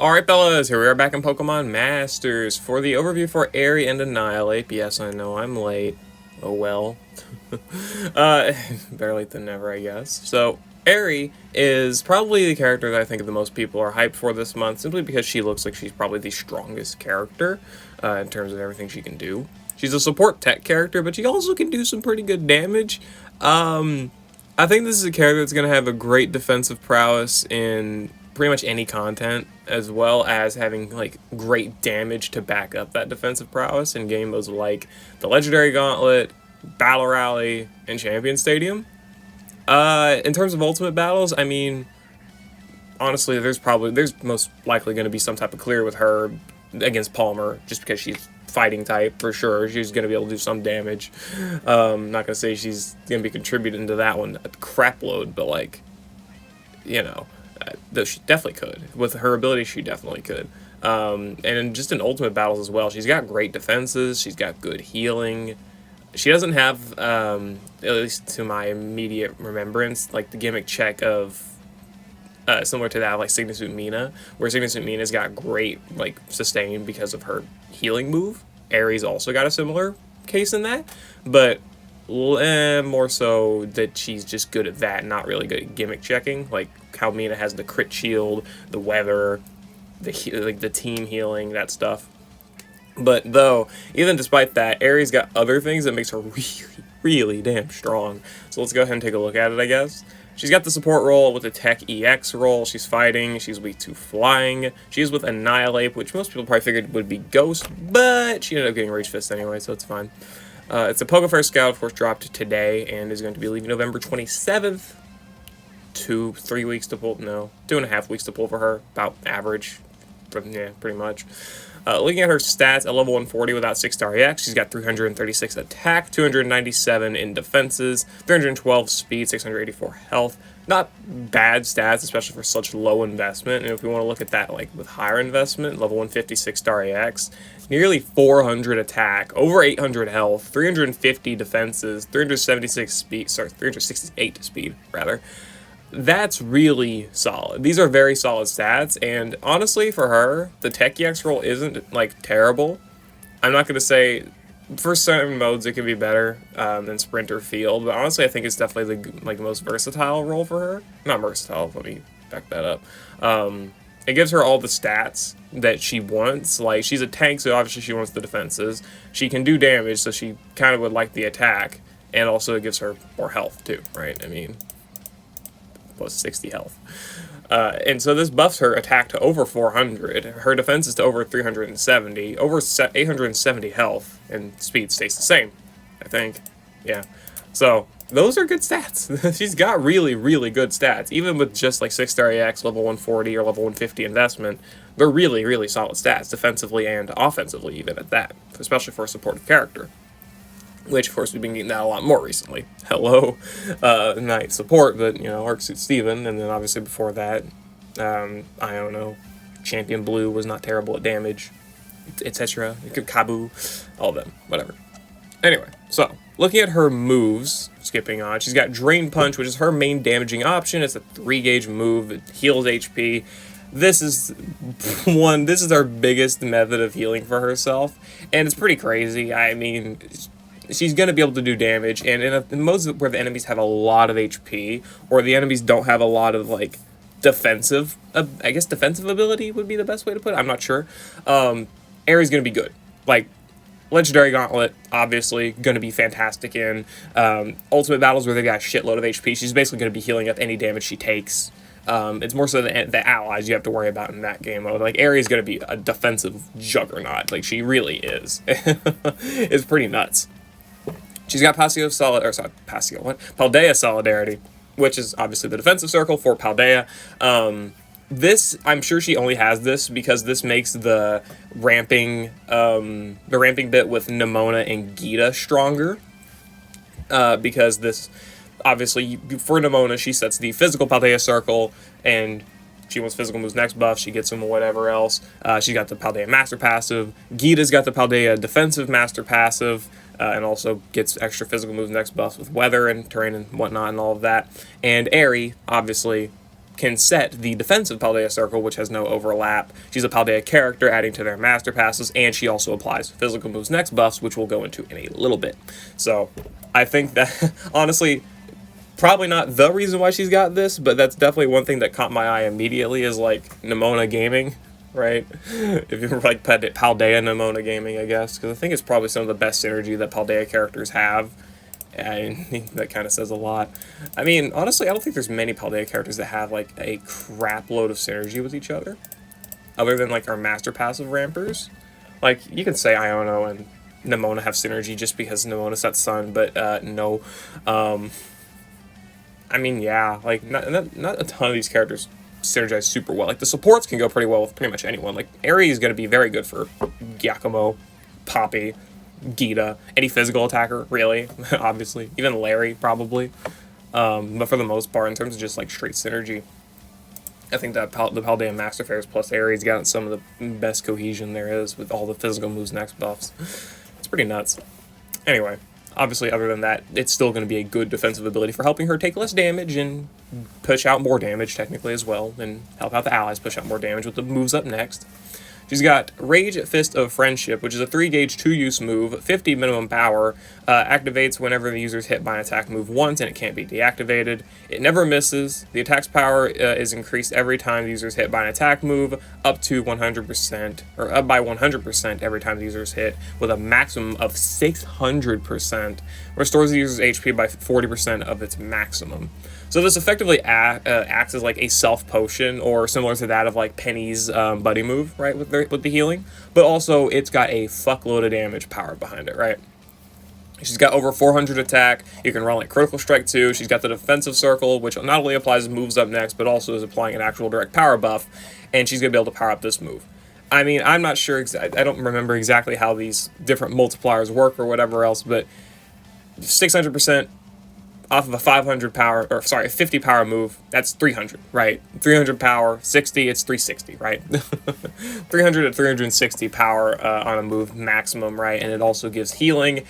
Alright fellas, here we are back in Pokemon Masters for the overview for Eri and Annihilape. Yes, I know I'm late. Oh well. Better late than never, I guess. So, Eri is probably the character that I think the most people are hyped for this month, simply because she looks like she's probably the strongest character in terms of everything she can do. She's a support tech character, but she also can do some pretty good damage. I think this is a character that's going to have a great defensive prowess in pretty much any content, as well as having like great damage to back up that defensive prowess in game modes like the Legendary Gauntlet, Battle Rally, and Champion Stadium. In terms of ultimate battles, I mean, honestly, there's most likely going to be some type of clear with her against Palmer, just because she's fighting type for sure. She's going to be able to do some damage. Not going to say she's going to be contributing to that one a crap load, but like, you know, she definitely could. With her ability, she definitely could. And just in ultimate battles as well, she's got great defenses. She's got good healing. She doesn't have, at least to my immediate remembrance, like the gimmick check of similar to that of like Significant Mina, where Significant Mina's got great like sustain because of her healing move. Eri's also got a similar case in that, but more so that she's just good at that, not really good at gimmick checking, like how Mina has the crit shield, the weather, the team healing, that stuff. But though, even despite that, Eri's got other things that makes her really damn strong. So let's go ahead and take a look at it, I guess. She's got the support role with the Tech EX role. She's fighting. She's weak to flying. She's with Annihilape, which most people probably figured would be Ghost, but she ended up getting Rage Fist anyway, so it's fine. It's a Pokefair Scout, of course, dropped today and is going to be leaving November 27th. 3 weeks to pull. No, 2.5 weeks to pull for her. About average. Yeah, pretty much. Looking at her stats, at level 140 without 6-star EX, she's got 336 attack, 297 in defenses, 312 speed, 684 health. Not bad stats, especially for such low investment. And if we want to look at that like with higher investment, level 156 star EX, nearly 400 attack, over 800 health, 350 defenses, 376 speed, 368 speed rather. That's really solid. These are very solid stats, and honestly, for her, the Tech EX role isn't, like, terrible. I'm not going to say, for certain modes, it can be better than Sprint or Field, but honestly, I think it's definitely, the most versatile role for her. Not versatile, let me back that up. It gives her all the stats that she wants. Like, she's a tank, so obviously she wants the defenses. She can do damage, so she kind of would like the attack, and also it gives her more health, too, right? I mean, plus 60 health. And so this buffs her attack to over 400, her defense is to over 370, over 870 health, and speed stays the same, I think. Yeah. So, those are good stats. She's got really, really good stats. Even with just like 6-star EX, level 140, or level 150 investment, they're really, really solid stats, defensively and offensively even at that, especially for a supportive character. Which, of course, we've been getting that a lot more recently. Hello, Knight support, but, you know, Arc Suit Steven, and then obviously before that, I don't know, Champion Blue was not terrible at damage, etc. Kabu, all of them, whatever. Anyway, so, looking at her moves, skipping on, she's got Drain Punch, which is her main damaging option. It's a 3-gauge move that heals HP. This is our biggest method of healing for herself, and it's pretty crazy. I mean, she's going to be able to do damage, and in modes where the enemies have a lot of HP, or the enemies don't have a lot of, like, defensive, I guess defensive ability would be the best way to put it, I'm not sure, Eri's going to be good. Like, Legendary Gauntlet, obviously, going to be fantastic in ultimate battles where they've got a shitload of HP. She's basically going to be healing up any damage she takes. It's more so the allies you have to worry about in that game mode. Like, Eri's going to be a defensive juggernaut. Like, she really is. It's pretty nuts. She's got Paldea Solidarity, which is obviously the defensive circle for Paldea. This, I'm sure she only has this because this makes the ramping bit with Nemona and Gita stronger. Because this, obviously, for Nemona, she sets the physical Paldea circle, and she wants physical moves next buff, she gets them or whatever else. She's got the Paldea Master passive. Gita's got the Paldea Defensive Master passive. And also gets extra physical moves next buffs with weather and terrain and whatnot and all of that. And Eri, obviously, can set the defensive Paldea Circle, which has no overlap. She's a Paldea character, adding to their Master Passes, and she also applies Physical Moves Next buffs, which we'll go into in a little bit. So, I think that, honestly, probably not the reason why she's got this, but that's definitely one thing that caught my eye immediately is, like, Nemona Gaming, right? If you're like Paldea Nemona Gaming, I guess, because I think it's probably some of the best synergy that Paldea characters have. I think that kind of says a lot. I mean, honestly, I don't think there's many Paldea characters that have, like, a crap load of synergy with each other, other than, like, our Master Passive Rampers. Like, you can say Iono and Nemona have synergy just because Nemona's that sun, but, no. I mean, yeah, like, not a ton of these characters synergize super well. Like, the supports can go pretty well with pretty much anyone. Like, Eri is going to be very good for Giacomo, Poppy, Gita, any physical attacker, really, obviously. Even Larry, probably. But for the most part, in terms of just, like, straight synergy, I think that the Paldea Master Fairs plus Aries got some of the best cohesion there is with all the Physical Moves Next buffs. It's pretty nuts. Anyway, obviously, other than that, it's still going to be a good defensive ability for helping her take less damage and push out more damage, technically, as well, and help out the allies push out more damage with the moves up next. She's got Rage Fist of Friendship, which is a 3-gauge 2-use move, 50 minimum power, activates whenever the user is hit by an attack move once, and it can't be deactivated. It never misses. The attack's power is increased every time the user is hit by an attack move, up to 100%, or up by 100% every time the user is hit, with a maximum of 600%. Restores the user's HP by 40% of its maximum. So this effectively acts as like a self potion, or similar to that of like Penny's buddy move, right, with the healing. But also it's got a fuckload of damage power behind it, right? She's got over 400 attack. You can run like Critical Strike too. She's got the defensive circle, which not only applies moves up next, but also is applying an actual direct power buff. And she's gonna be able to power up this move. I mean, I'm not sure. I don't remember exactly how these different multipliers work or whatever else, but 600%. Off of a 500 power, or sorry, 50 power move, that's 300, right? 300 power, 60, it's 360, right? 300 to 360 power on a move maximum, right? And it also gives healing.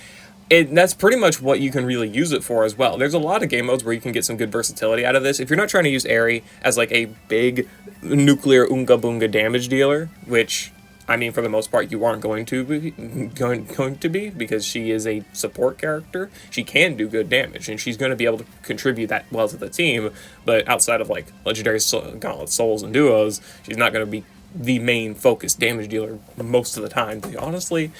That's pretty much what you can really use it for as well. There's a lot of game modes where you can get some good versatility out of this. If you're not trying to use Eri as like a big nuclear Oonga Boonga damage dealer, which, I mean, for the most part, you aren't going to be because she is a support character. She can do good damage, and she's going to be able to contribute that well to the team. But outside of like Legendary Gauntlet Souls and Duos, she's not going to be the main focused damage dealer most of the time. Honestly,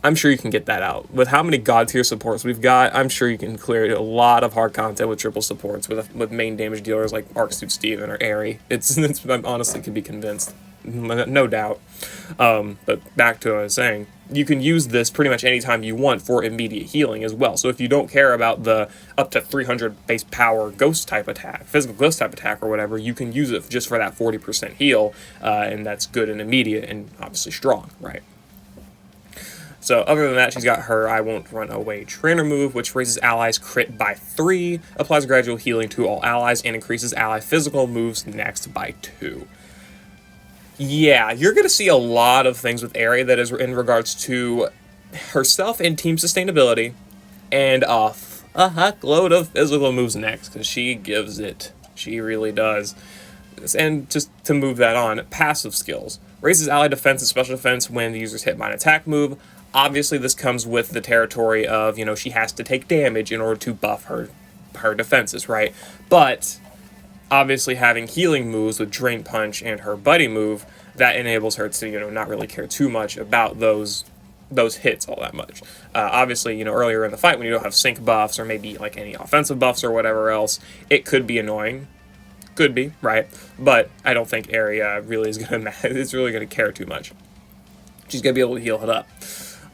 I'm sure you can get that out. With how many God tier supports we've got, I'm sure you can clear a lot of hard content with triple supports with main damage dealers like Arcsuit Steven or Eri. I honestly could be convinced. No doubt. But back to what I was saying, you can use this pretty much anytime you want for immediate healing as well. So if you don't care about the up to 300 base power ghost type attack, physical ghost type attack or whatever, you can use it just for that 40% heal, and that's good and immediate and obviously strong, right? So other than that, she's got her I Won't Run Away trainer move, which raises allies crit by 3, applies gradual healing to all allies, and increases ally physical moves next by 2. Yeah, you're going to see a lot of things with Eri that is in regards to herself and team sustainability, and a heckload of physical moves next, because she gives it. She really does. And just to move that on, passive skills. Raises ally defense and special defense when the user's hit by an attack move. Obviously, this comes with the territory of, you know, she has to take damage in order to buff her defenses, right? But obviously having healing moves with Drain Punch and her buddy move, that enables her to, you know, not really care too much about those hits all that much. Obviously, you know, earlier in the fight when you don't have sync buffs or maybe like any offensive buffs or whatever else, it could be annoying. Could be, right? But I don't think Eri really is gonna care too much. She's gonna be able to heal it up.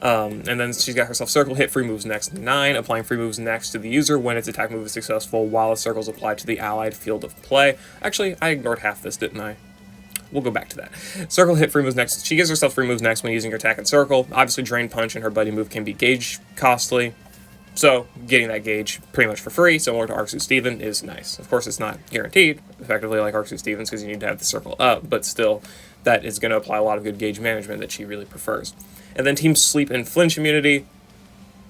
And then she's got herself Circle Hit, free moves next 9, applying free moves next to the user when its attack move is successful while the circle is applied to the allied field of play. Actually, I ignored half this, didn't I? We'll go back to that. Circle Hit, free moves next. She gives herself free moves next when using her attack and circle. Obviously, Drain Punch and her buddy move can be gauge costly. So, getting that gauge pretty much for free, similar to Arcsuit Steven, is nice. Of course, it's not guaranteed, effectively like Arcsuit Steven's, because you need to have the circle up, but still, that is going to apply a lot of good gauge management that she really prefers. And then Team Sleep and Flinch immunity.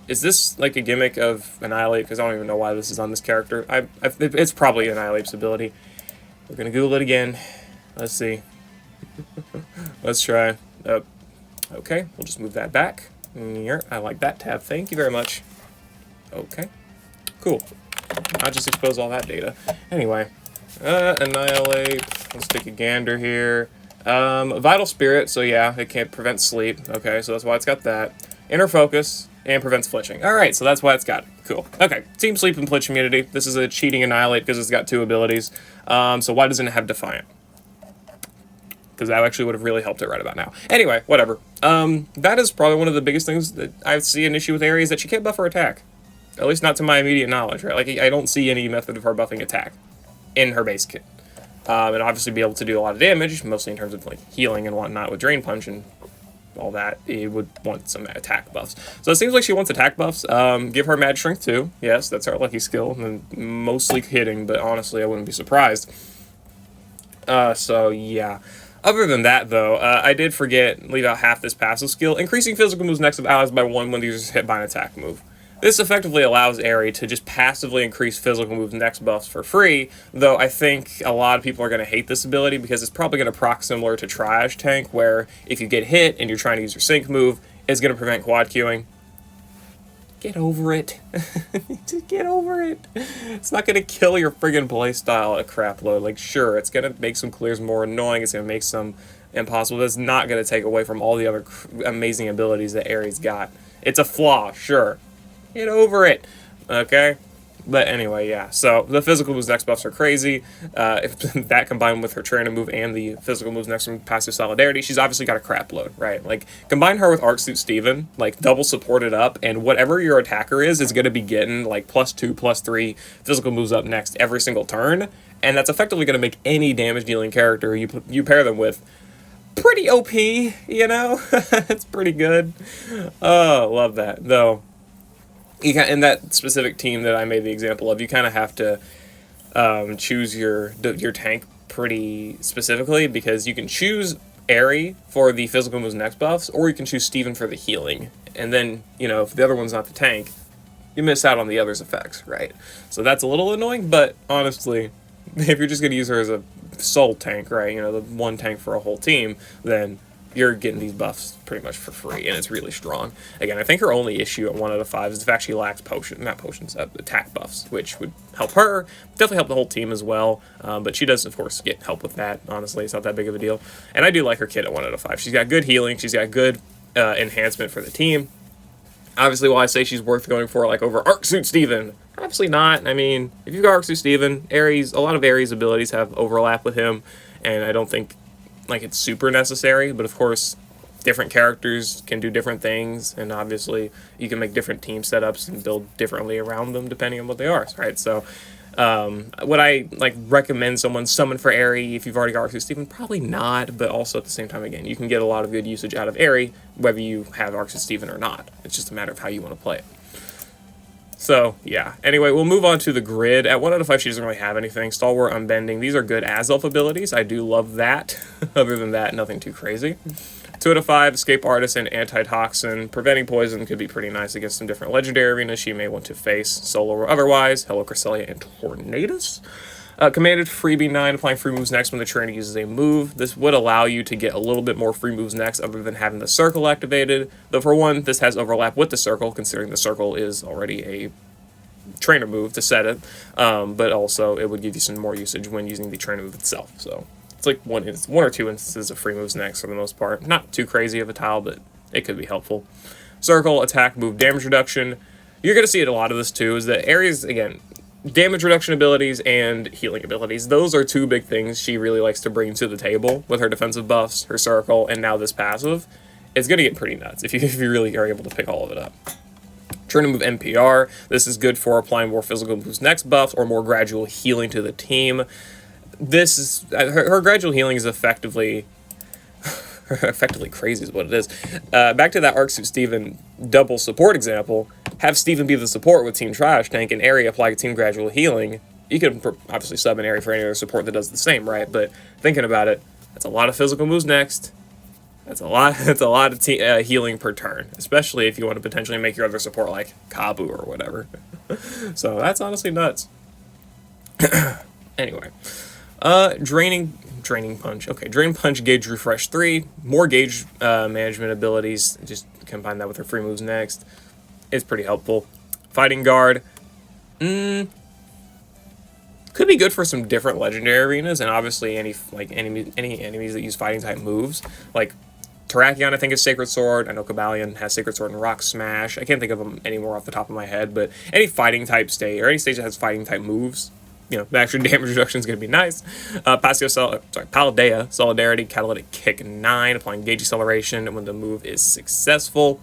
Is this like a gimmick of Annihilate? Because I don't even know why this is on this character. It's probably Annihilape's ability. We're gonna Google it again. Let's see. Let's try. Okay, we'll just move that back. Here, I like that tab. Thank you very much. Okay, cool. I'll just expose all that data. Anyway, Annihilate. Let's take a gander here. Vital Spirit, so yeah, it can't prevent sleep. Okay, so that's why it's got that. Inner Focus, and prevents flinching. Alright, so that's why it's got it. Cool. Okay, Team Sleep and Flinch Immunity. This is a cheating Annihilate because it's got 2 abilities. So why doesn't it have Defiant? Because that actually would have really helped it right about now. Anyway, whatever. That is probably one of the biggest things that I see an issue with Eri is that she can't buff her attack. At least not to my immediate knowledge, right? Like, I don't see any method of her buffing attack in her base kit. And obviously be able to do a lot of damage, mostly in terms of, like, healing and whatnot with Drain Punch and all that. It would want some attack buffs. So it seems like she wants attack buffs. Give her Mad Strength too. Yes, that's her lucky skill. And mostly hitting, but honestly, I wouldn't be surprised. So, yeah. Other than that, though, I did leave out half this passive skill. Increasing physical moves next of allies by 1 when the user is hit by an attack move. This effectively allows Eri to just passively increase physical moves next buffs for free, though I think a lot of people are going to hate this ability because it's probably going to proc similar to Triage Tank, where if you get hit and you're trying to use your sync move, it's going to prevent quad queuing. Get over it. Just get over it. It's not going to kill your friggin' playstyle a crap load. Like, sure, it's going to make some clears more annoying. It's going to make some impossible. But it's not going to take away from all the other amazing abilities that Eri's got. It's a flaw, sure. Get over it. Okay? But anyway, yeah. So the physical moves next buffs are crazy. If that combined with her trainer move and the physical moves next from passive solidarity, she's obviously got a crap load, right? Like, combine her with Arc Suit Steven, like, double support it up, and whatever your attacker is going to be getting, like, +2, +3 physical moves up next every single turn, and that's effectively going to make any damage-dealing character you pair them with pretty OP, you know? It's pretty good. Oh, love that. Though, in that specific team that I made the example of, you kind of have to choose your tank pretty specifically, because you can choose Eri for the physical moves next buffs, or you can choose Steven for the healing. And then, you know, if the other one's not the tank, you miss out on the other's effects, right? So that's a little annoying, but honestly, if you're just going to use her as a sole tank, right, you know, the one tank for a whole team, then you're getting these buffs pretty much for free, and it's really strong. Again, I think her only issue at 1 out of 5 is the fact she lacks attack buffs, which would help her, definitely help the whole team as well, but she does, of course, get help with that. Honestly, it's not that big of a deal. And I do like her kit at 1 out of 5. She's got good healing, she's got good enhancement for the team. Obviously, while I say she's worth going for, like, over Arc Suit Steven, obviously not. I mean, if you've got Arc Suit Steven, a lot of Eri's abilities have overlap with him, and I don't think, like, it's super necessary, but of course different characters can do different things, and obviously you can make different team setups and build differently around them depending on what they are, right? So would I recommend someone summon for Eri if you've already got Arc Suit Steven? Probably not, but also at the same time, again, you can get a lot of good usage out of Eri whether you have Arc Suit Steven or not. It's just a matter of how you want to play it. So, yeah. Anyway, we'll move on to the grid. At 1 out of 5, she doesn't really have anything. Stalwart, Unbending. These are good as-elf abilities. I do love that. Other than that, nothing too crazy. 2 out of 5, Escape Artist and Antitoxin. Preventing Poison could be pretty nice against some different legendary arenas she may want to face, solo or otherwise. Hello, Cresselia and Tornadus. Commanded Freebie 9, applying free moves next when the trainer uses a move. This would allow you to get a little bit more free moves next other than having the circle activated. Though for one, this has overlap with the circle, considering the circle is already a trainer move to set it. But also, it would give you some more usage when using the trainer move itself. So it's like one or two instances of free moves next for the most part. Not too crazy of a tile, but it could be helpful. Circle, attack, move, damage reduction. You're going to see it a lot of this too, is that Ares, again, damage reduction abilities and healing abilities. Those are 2 big things she really likes to bring to the table with her defensive buffs, her circle, and now this passive. It's going to get pretty nuts if you really are able to pick all of it up. Trainer move NPR. This is good for applying more physical moves next buffs or more gradual healing to the team. This is her gradual healing is effectively crazy is what it is. Back to that Arc Suit Steven double support example. Have Steven be the support with Team Triage Tank and Eri apply Team Gradual Healing. You can obviously sub an Eri for any other support that does the same, right? But thinking about it, that's a lot of physical moves next. That's a lot of healing per turn, especially if you want to potentially make your other support like Kabu or whatever. So that's honestly nuts. Anyway. Draining Punch. Okay, Drain Punch, Gauge Refresh 3, more gauge management abilities. Just combine that with her free moves next. It's pretty helpful. Fighting Guard. Could be good for some different legendary arenas, and obviously any enemies that use fighting type moves. Like Terrakion, I think, is Sacred Sword. I know Cobalion has Sacred Sword and Rock Smash. I can't think of them anymore off the top of my head, but any fighting type stage, or any stage that has fighting type moves, the extra damage reduction is going to be nice. Paldea, Solidarity, Catalytic Kick 9, applying Gauge Acceleration when the move is successful.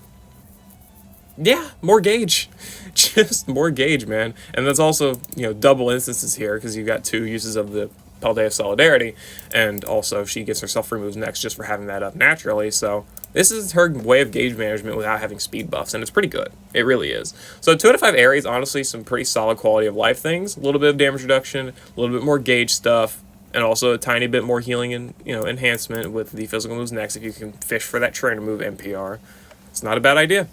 Yeah, more gauge. Just more gauge, man. And that's also, double instances here, because you've got 2 uses of the Paldea Solidarity, and also she gets herself free moves next just for having that up naturally, so this is her way of gauge management without having speed buffs, and it's pretty good. It really is. So 2 out of 5 Aries, honestly, some pretty solid quality of life things. A little bit of damage reduction, a little bit more gauge stuff, and also a tiny bit more healing and, enhancement with the physical moves next if you can fish for that trainer move NPR. It's not a bad idea.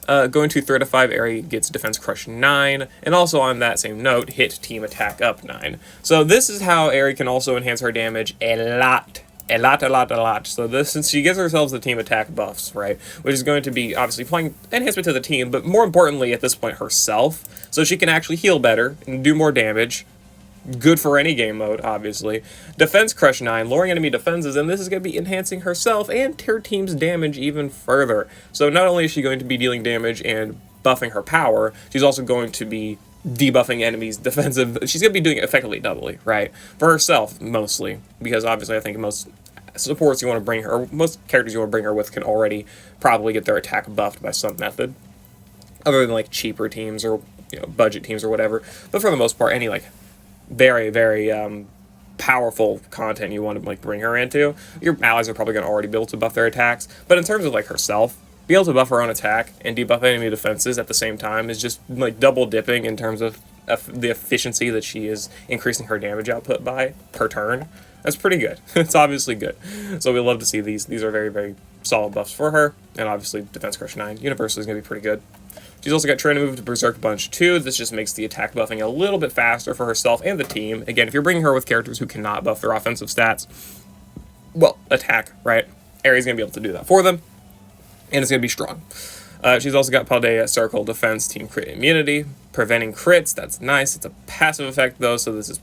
Going to 3 out of 5, Eri gets Defense Crush 9, and also on that same note, hit Team Attack up 9. So this is how Eri can also enhance her damage a lot. So since she gives herself the Team Attack buffs, right, which is going to be obviously applying enhancement to the team, but more importantly at this point herself, so she can actually heal better and do more damage. Good for any game mode, obviously. Defense Crush 9, lowering enemy defenses, and this is going to be enhancing herself and her team's damage even further. So not only is she going to be dealing damage and buffing her power, she's also going to be debuffing enemies' defensive. She's going to be doing it effectively doubly, right? For herself, mostly, because obviously I think most supports you want to bring her, or most characters you want to bring her with can already probably get their attack buffed by some method, other than like cheaper teams or budget teams or whatever. But for the most part, any very, very powerful content you want to bring her into, your allies are probably going to already be able to buff their attacks. But in terms of herself, be able to buff her own attack and debuff enemy defenses at the same time is just double dipping in terms of the efficiency that she is increasing her damage output by per turn. That's pretty good. It's obviously good. So we love to see these. These are very, very solid buffs for her. And obviously Defense Crush 9 universally is going to be pretty good. She's also got Trainer Move to Berserk Bunch 2. This just makes the attack buffing a little bit faster for herself and the team. Again, if you're bringing her with characters who cannot buff their offensive stats, well, attack, right? Eri's going to be able to do that for them, and it's going to be strong. She's also got Paldea Circle Defense, Team Crit Immunity, preventing crits. That's nice. It's a passive effect, though, so this is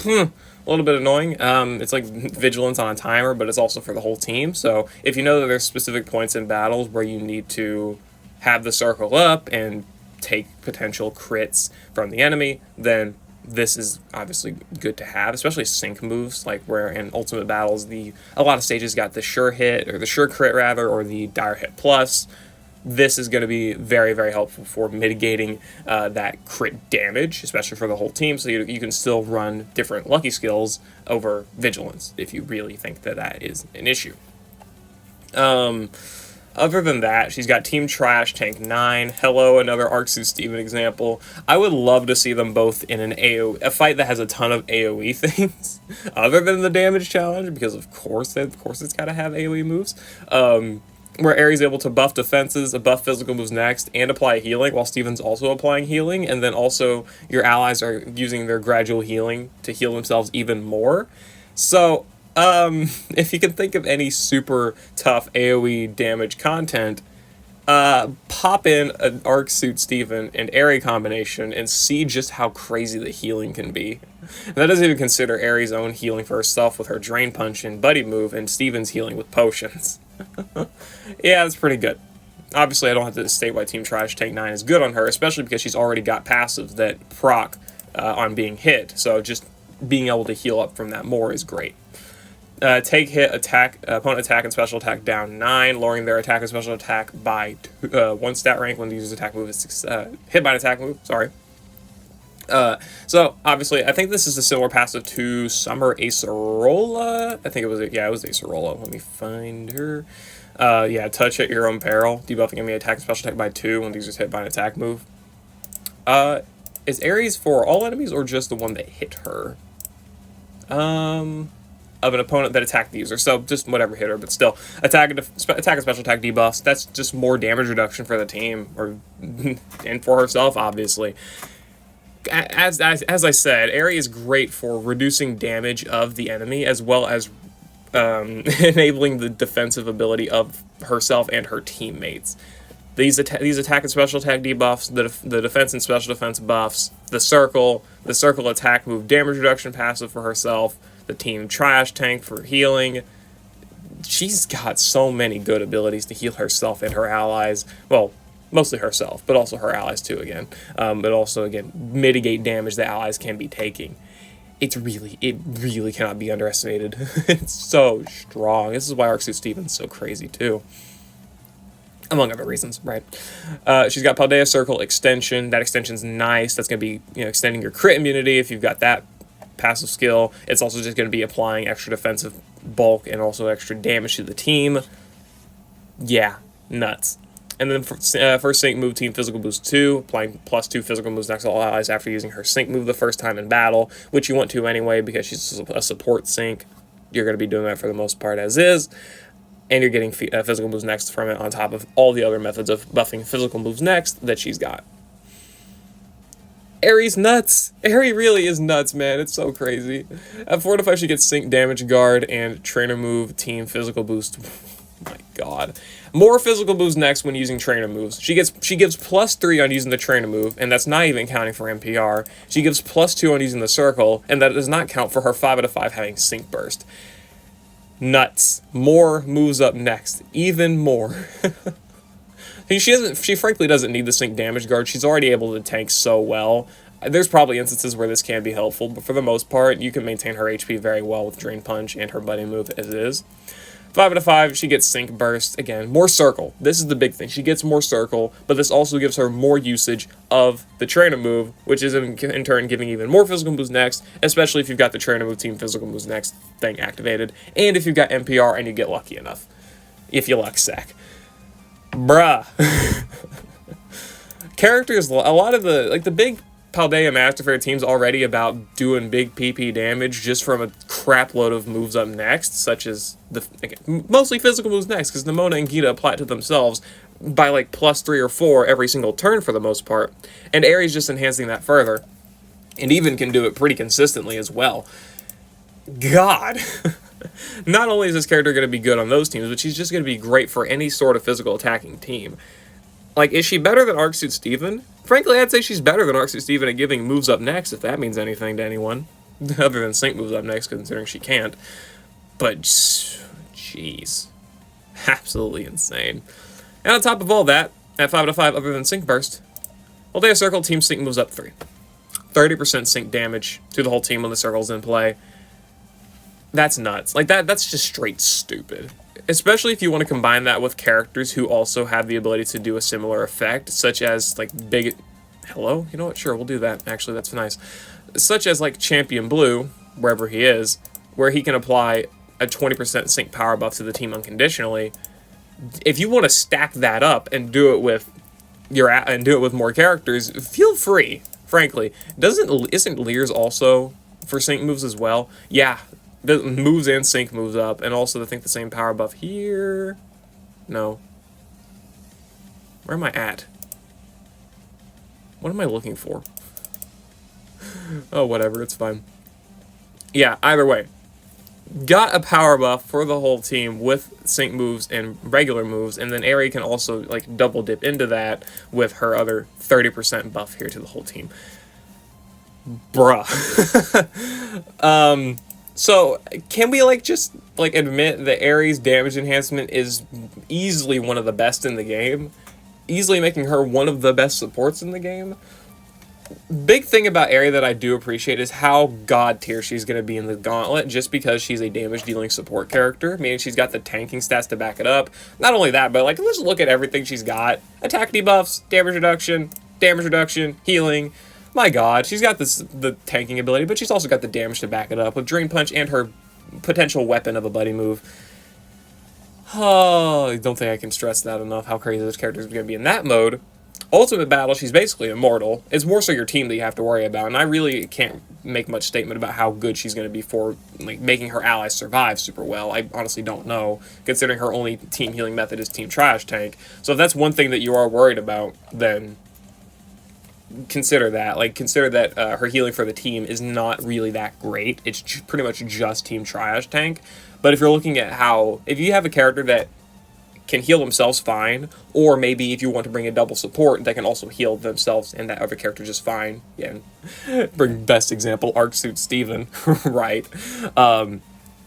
a little bit annoying. It's like Vigilance on a timer, but it's also for the whole team. So if you know that there's specific points in battles where you need to have the circle up and take potential crits from the enemy, then this is obviously good to have, especially sync moves, like where in Ultimate Battles, a lot of stages got the sure hit, or the sure crit rather, or the dire hit plus. This is going to be very, very helpful for mitigating that crit damage, especially for the whole team, so you can still run different lucky skills over Vigilance if you really think that is an issue. Other than that, she's got Team Trash Tank 9. Hello, another Arc Suit Steven example. I would love to see them both in a fight that has a ton of AoE things, other than the damage challenge, because of course it's got to have AoE moves. Where Eri's able to buff defenses, buff physical moves next, and apply healing, while Steven's also applying healing, and then also your allies are using their gradual healing to heal themselves even more. So if you can think of any super tough AoE damage content, pop in an Arc Suit Steven and Eri combination and see just how crazy the healing can be. And that doesn't even consider Eri's own healing for herself with her Drain Punch and Buddy move, and Steven's healing with potions. Yeah, that's pretty good. Obviously, I don't have to state why Team Trash Tank 9 is good on her, especially because she's already got passives that proc on being hit, so just being able to heal up from that more is great. Take hit, attack, opponent attack and special attack down 9, lowering their attack and special attack by 1 stat rank when the user's attack move is hit by an attack move. Sorry. So obviously, I think this is a similar passive to Summer Acerola. I think it was Acerola. Let me find her. Yeah, touch at your own peril, debuffing enemy attack and special attack by 2 when the user's hit by an attack move. Is Aries for all enemies or just the one that hit her? Of an opponent that attacked the user, so just whatever hit her, but still, attack and special attack debuffs, that's just more damage reduction for the team, and for herself, obviously. as I said, Eri is great for reducing damage of the enemy as well as enabling the defensive ability of herself and her teammates. These attack and special attack debuffs, the defense and special defense buffs, the circle attack move damage reduction passive for herself, the team trash tank for healing. She's got so many good abilities to heal herself and her allies. Well, mostly herself, but also her allies too again. But also, again, mitigate damage that allies can be taking. It really cannot be underestimated. It's so strong. This is why Arc Suit Steven's so crazy too. Among other reasons, right? She's got Paldea Circle extension. That extension's nice. That's going to be, extending your crit immunity if you've got that passive skill. It's also just going to be applying extra defensive bulk and also extra damage to the team. Yeah, nuts. And then first sync move, Team Physical Boost 2, applying +2 physical moves next to all allies after using her sync move the first time in battle, which you want to anyway because she's a support sync. You're going to be doing that for the most part as is. And you're getting physical moves next from it on top of all the other methods of buffing physical moves next that she's got. Eri's nuts. Eri really is nuts, man. It's so crazy. At 4-5, she gets Sync Damage Guard and Trainer Move Team Physical Boost. Oh my god. More physical moves next when using trainer moves. She gives +3 on using the trainer move, and that's not even counting for NPR. She gives +2 on using the circle, and that does not count for her 5/5 having Sync Burst. Nuts. More moves up next. Even more. She frankly doesn't need the Sync Damage Guard. She's already able to tank so well. There's probably instances where this can be helpful, but for the most part, you can maintain her HP very well with Drain Punch and her Buddy move as is. 5/5, she gets Sync Burst. Again, more circle. This is the big thing. She gets more circle, but this also gives her more usage of the trainer move, which is in turn giving even more physical moves next, especially if you've got the trainer move Team Physical Moves Next thing activated, and if you've got NPR and you get lucky enough. If you luck sack. Bruh. Characters, a lot of the big Paldea Master Fair team's already about doing big PP damage just from a crap load of moves up next, such as mostly physical moves next, because Nemona and Gita apply it to themselves by like +3 or 4 every single turn for the most part, and Eri's just enhancing that further, and even can do it pretty consistently as well. God. Not only is this character going to be good on those teams, but she's just going to be great for any sort of physical attacking team. Like, is she better than Arc Suit Steven? Frankly, I'd say she's better than Arc Suit Steven at giving moves up next, if that means anything to anyone. Other than sync moves up next, considering she can't. But, jeez. Absolutely insane. And on top of all that, at 5/5, other than Sync Burst, Paldea Circle, Team Sync moves up 3. 30% sync damage to the whole team when the circle's in play. That's nuts. Like, that's just straight stupid. Especially if you want to combine that with characters who also have the ability to do a similar effect, such as, like, big... Hello? You know what? Sure, we'll do that. Actually, that's nice. Such as, like, Champion Blue, wherever he is, where he can apply a 20% sync power buff to the team unconditionally. If you want to stack that up and do it with more characters, feel free, frankly. Isn't Lear's also for sync moves as well? Yeah. The moves and sync moves up, and also I think the same power buff here. No. Where am I at? What am I looking for? Oh, whatever, it's fine. Yeah, either way. Got a power buff for the whole team with sync moves and regular moves, and then Eri can also like double dip into that with her other 30% buff here to the whole team. Bruh. So, can we, just admit that Eri's damage enhancement is easily one of the best in the game? Easily making her one of the best supports in the game? Big thing about Eri that I do appreciate is how god tier she's going to be in the gauntlet, just because she's a damage-dealing support character, meaning she's got the tanking stats to back it up. Not only that, but, let's look at everything she's got. Attack debuffs, damage reduction, healing... My god, she's got the tanking ability, but she's also got the damage to back it up with Drain Punch and her potential weapon of a buddy move. Oh, I don't think I can stress that enough, how crazy this character is going to be in that mode. Ultimate Battle, she's basically immortal. It's more so your team that you have to worry about, and I really can't make much statement about how good she's going to be for making her allies survive super well. I honestly don't know, considering her only team healing method is Team Trash Tank. So if that's one thing that you are worried about, then... consider that. Like, consider that her healing for the team is not really that great. It's pretty much just team triage tank. But if you're looking at how, if you have a character that can heal themselves fine, or maybe if you want to bring a double support that can also heal themselves and that other character just fine. Yeah, bring best example, Arc Suit Steven, right?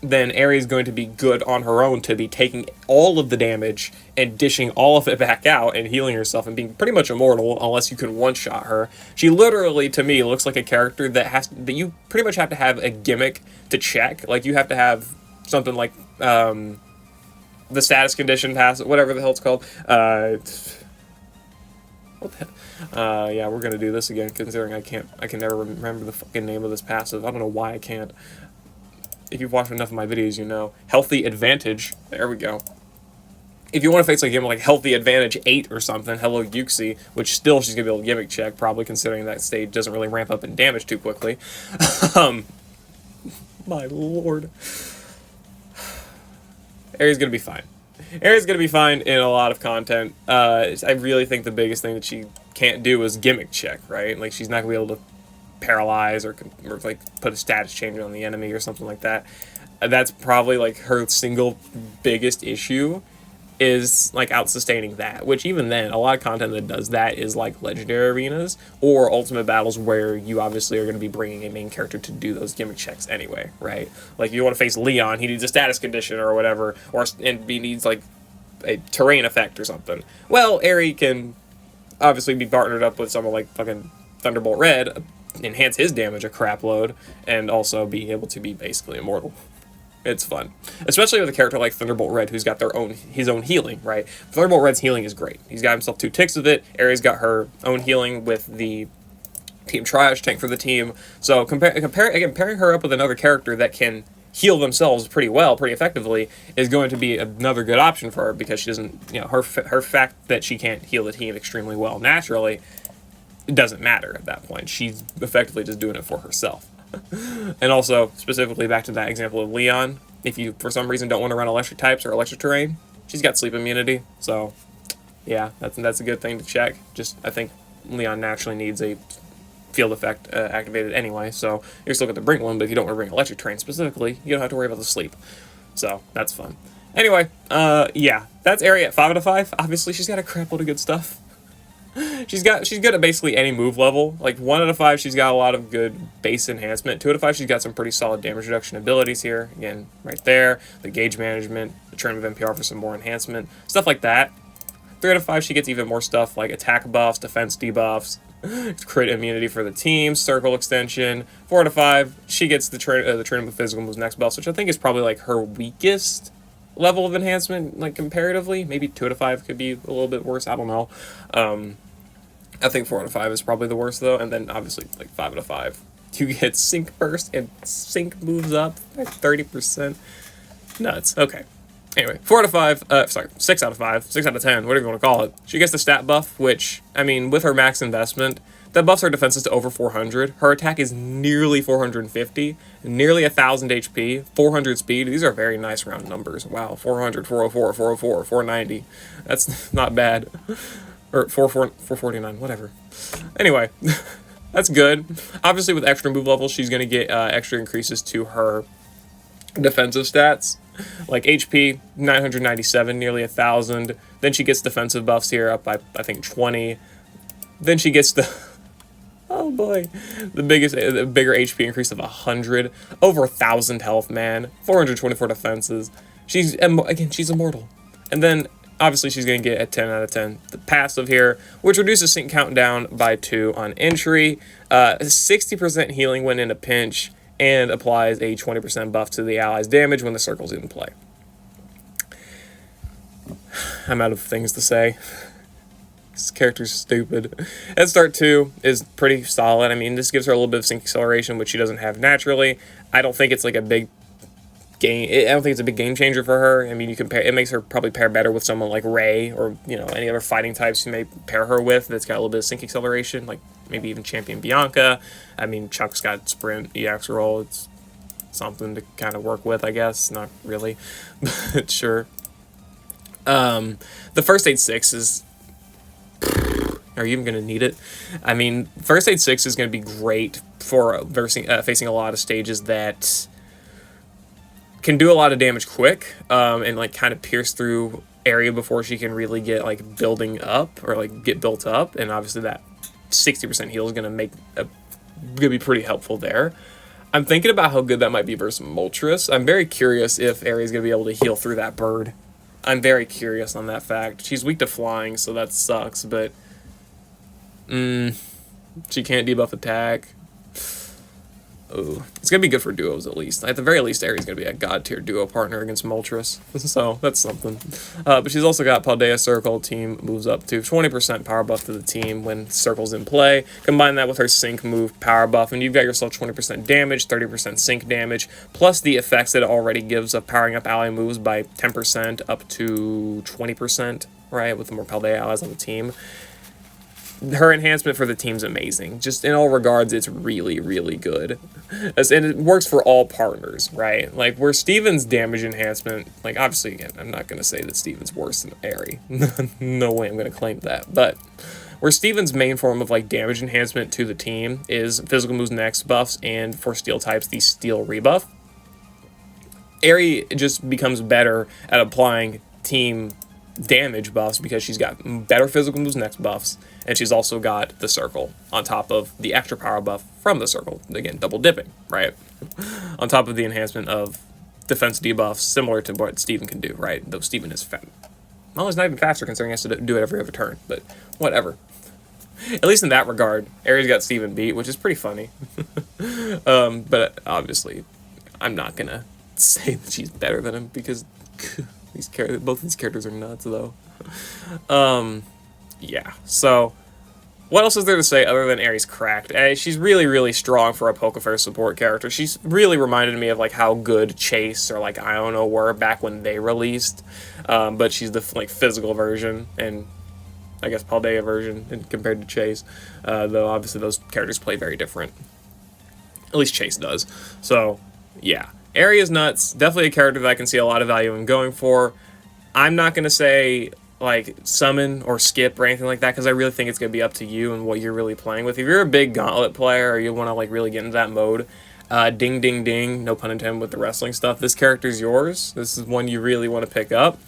Then Eri is going to be good on her own to be taking all of the damage and dishing all of it back out and healing herself and being pretty much immortal unless you can one-shot her. She literally, to me, looks like a character that you pretty much have to have a gimmick to check. Like, you have to have something like the status condition pass, whatever the hell it's called. Yeah, we're gonna do this again, considering I can never remember the fucking name of this passive. I don't know why I can't. If you've watched enough of my videos, you know. Healthy Advantage. There we go. If you want to face like a game like Healthy Advantage 8 or something, hello Yuxi, which still she's going to be able to gimmick check, probably considering that stage doesn't really ramp up in damage too quickly. My lord. Eri's going to be fine. Eri's going to be fine in a lot of content. I really think the biggest thing that she can't do is gimmick check, right? Like, she's not going to be able to paralyze or like put a status change on the enemy or something like that. That's probably like her single biggest issue, is like out sustaining that, which even then a lot of content that does that is like legendary arenas or ultimate battles where you obviously are going to be bringing a main character to do those gimmick checks anyway, right? Like, you want to face Leon, he needs a status condition or whatever, and he needs like a terrain effect or something. Well, Eri can obviously be partnered up with someone like fucking Thunderbolt Red, enhance his damage a crap load, and also be able to be basically immortal. It's fun, especially with a character like Thunderbolt Red, who's got his own healing, right? Thunderbolt Red's healing is great. He's got himself 2 ticks of it. Eri's got her own healing with the team triage tank for the team. So comparing her up with another character that can heal themselves pretty well, pretty effectively, is going to be another good option for her, because she doesn't, you know, her fact that she can't heal the team extremely well naturally, it doesn't matter at that point. She's effectively just doing it for herself. And also, specifically back to that example of Leon, if you for some reason don't want to run electric types or electric terrain, she's got sleep immunity. So yeah, that's a good thing to check. Just, I think Leon naturally needs a field effect activated anyway, so you're still going to bring one, but if you don't want to bring electric terrain specifically, you don't have to worry about the sleep. So that's fun. Anyway, yeah, that's Eri at 5 out of 5. Obviously, she's got a crap load of good stuff. She's good at basically any move level. Like, 1 out of 5, she's got a lot of good base enhancement. 2 out of 5, she's got some pretty solid damage reduction abilities here. Again, right there. The gauge management, the turn of NPR for some more enhancement, stuff like that. 3 out of 5, she gets even more stuff like attack buffs, defense debuffs, crit immunity for the team, circle extension. 4 out of 5, she gets the train of physical moves next buffs, which I think is probably like her weakest level of enhancement, like comparatively. Maybe 2 out of 5 could be a little bit worse. I don't know. I think 4 out of 5 is probably the worst though, and then obviously like 5 out of 5, you get sync burst, and sync moves up by 30%. Nuts. Okay. Anyway, 4 out of 5. 6 out of 5. 6 out of 10. Whatever you want to call it. She gets the stat buff, which, I mean, with her max investment, that buffs her defenses to over 400. Her attack is nearly 450, nearly 1,000 HP, 400 speed. These are very nice round numbers. Wow, 400, 404, 404, 490. That's not bad. Or 449, whatever. Anyway, that's good. Obviously, with extra move levels, she's going to get extra increases to her defensive stats. Like HP, 997, nearly 1,000. Then she gets defensive buffs here up by, I think, 20. Then she gets the... Oh boy, the bigger HP increase of 100, over 1,000 health, man, 424 defenses. She's immortal. And then obviously she's gonna get a 10 out of 10. The passive here, which reduces sync countdown by 2 on entry, 60% healing when in a pinch, and applies a 20% buff to the ally's damage when the circle's in play. I'm out of things to say. This character's stupid. Head Start 2 is pretty solid. I mean, this gives her a little bit of sync acceleration, which she doesn't have naturally. I don't think it's like a big game. I don't think it's a big game changer for her. I mean, it makes her probably pair better with someone like Ray, or, you know, any other fighting types you may pair her with that's got a little bit of sync acceleration, like maybe even Champion Bianca. I mean, Chuck's got Sprint, EX roll. It's something to kind of work with, I guess. Not really, but sure. The first 8-6 is... Are you even going to need it? I mean, First Aid 6 is going to be great for facing a lot of stages that can do a lot of damage quick, and like kind of pierce through area before she can really get like building up or like get built up. And obviously that 60% heal is going to be pretty helpful there. I'm thinking about how good that might be versus Moltres. I'm very curious if Eri's going to be able to heal through that bird. I'm very curious on that fact. She's weak to flying, so that sucks, but she can't debuff attack. Ooh. It's going to be good for duos, at least. At the very least, Eri's going to be a god-tier duo partner against Moltres. So, that's something. But she's also got Paldea Circle. Team moves up to 20% power buff to the team when Circle's in play. Combine that with her Sync move power buff, and you've got yourself 20% damage, 30% Sync damage, plus the effects that it already gives of powering up ally moves by 10% up to 20%, right, with the more Paldea allies on the team. Her enhancement for the team's amazing. Just in all regards, it's really, really good. And it works for all partners, right? Like, where Steven's damage enhancement, like, obviously, again, I'm not going to say that Steven's worse than Eri. No way I'm going to claim that. But where Steven's main form of, like, damage enhancement to the team is physical moves next buffs, and for steel types, the steel rebuff, Eri just becomes better at applying team damage buffs because she's got better physical moves next buffs, and she's also got the circle on top of the extra power buff from the circle. Again, double dipping, right? On top of the enhancement of defense debuffs, similar to what Steven can do, right? Though Steven is fat. Well, he's not even faster considering he has to do it every other turn, but whatever. At least in that regard, Eri's got Steven beat, which is pretty funny. But obviously, I'm not gonna say that she's better than him because both these characters are nuts, though. Yeah, so what else is there to say other than Eri's cracked? She's really, really strong for a Pokefair support character. She's really reminded me of like how good Chase or like Iono were back when they released, but she's the like physical version and I guess Paldea version compared to Chase, though obviously those characters play very different. At least Chase does. So yeah, Eri is nuts. Definitely a character that I can see a lot of value in going for. I'm not gonna say like summon or skip or anything like that because I really think it's gonna be up to you and what you're really playing with. If you're a big Gauntlet player or you want to like really get into that mode, ding ding ding, no pun intended with the wrestling stuff, this character's yours. This is one you really want to pick up.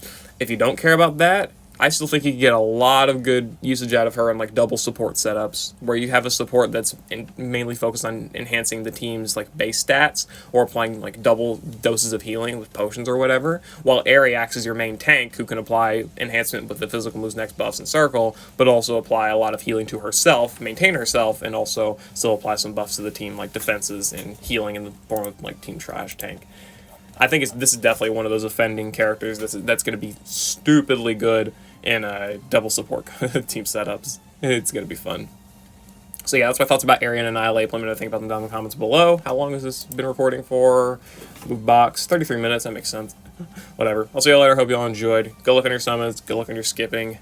If you don't care about that, I still think you can get a lot of good usage out of her in like double support setups where you have a support that's mainly focused on enhancing the team's like base stats or applying like double doses of healing with potions or whatever, while Eri acts as your main tank who can apply enhancement with the physical moves next buffs and circle, but also apply a lot of healing to herself, maintain herself, and also still apply some buffs to the team like defenses and healing in the form of like team trash tank. I think this is definitely one of those offending characters that's going to be stupidly good in double support team setups. It's going to be fun. So yeah, that's my thoughts about Eri and Annihilate. Let me know what you think about them down in the comments below. How long has this been recording for? Move box, 33 minutes, that makes sense. Whatever. I'll see you all later. Hope you all enjoyed. Good luck on your summons. Good luck on your skipping.